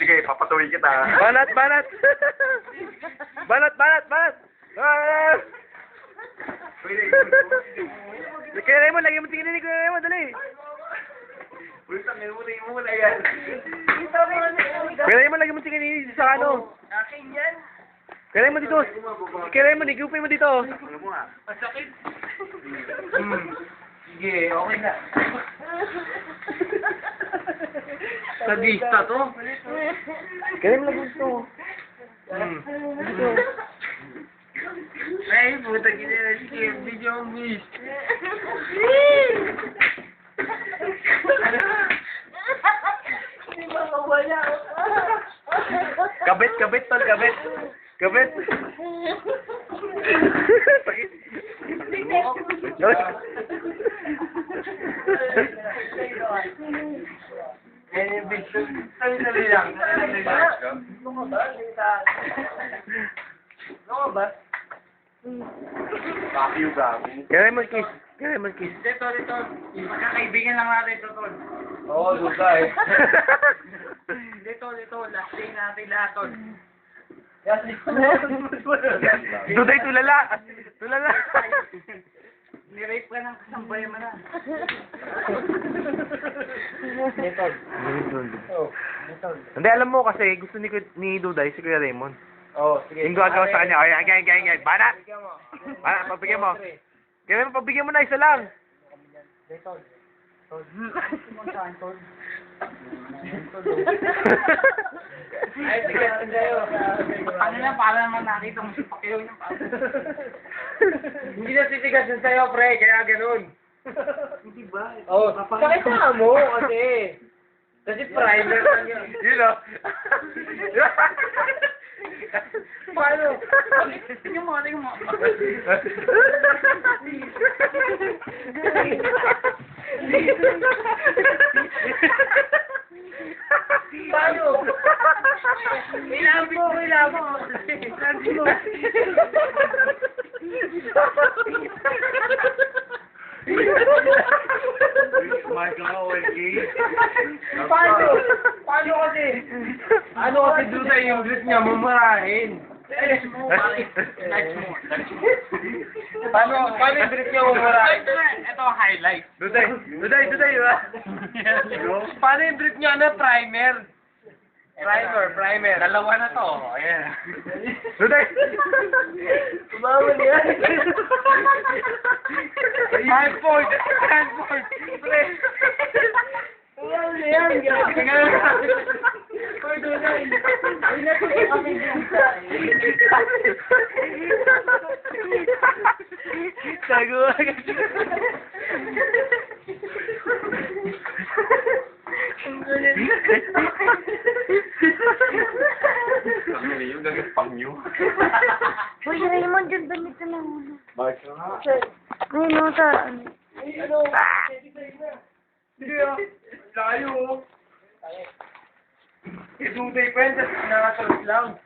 Sige, papatuloy kita. Banat, banat! Banat, banat, banat! Ah! Kaya Raymond, lagi mo tingin ni Kuya Raymond, dali! Pulsang, tingin mo na yan. Kaya Raymond, lagi mo tingin ni sa ano? Akin yan. Kaya Raymond dito. Kaya Raymond, igupin mo dito. Ano mo nga? Masakit. Sige, okay na. Sadista to. Kaya Raymond, lagi mo dito. Ay, puta gina. Sige, video ang miss. Kabit, kabit, tol, kabit. Kabit. Eh, video. Sabi lang. Ano ba? Fuck you, gago. Kaya Raymond, kiss. Kaya Raymond, kiss. Dito. Magkakaibigan lang natin ito, tol. Oo, duda eh. Dito. Last day natin lahat, tol. Duday, tulala. Tulala. Nirape ka ng kasambayan mo na. Hindi, alam mo kasi gusto ni Duday si Kuya Raymond. Oo, sige. Yung gagawa sa kanya, ay, ganyan. Banat! Banat, pagbigyan mo. Kaya Raymond, pagbigyan mo na, isa lang. Ay, sige, sa'yo. Ano na, para naman nakita mo sa pakiyaw niya. Hindi na titigas yun sa'yo, pre. Kaya ganun. Hindi ba? Oo. Pakita mo kasi. Kasi primer lang yun. Yun o. Paano? Tingnan mo. Paano? Kailangan mo. Paano? Paano kasi? Ano kasi doon sa yung dress niya, mamarahin. Paano yung dress niya mamarahin? Ito ang highlight. Duday. Paano yung dress niya, ano, primer? Primer. Dalawa na to. Ayan. Duday. Bawal yan. Handboard. Pre. Bawal yan. Hoy, Duday. Ay, natuloy kami dyan. Tago agad. Yung gagawin pang nyo. Uy, Raymond, dyan damit na lang. Bakit nga? Ay, no, sa... Ano? Sige ah. Layo oh. Eh, duday pa yan. Nakatalos lang.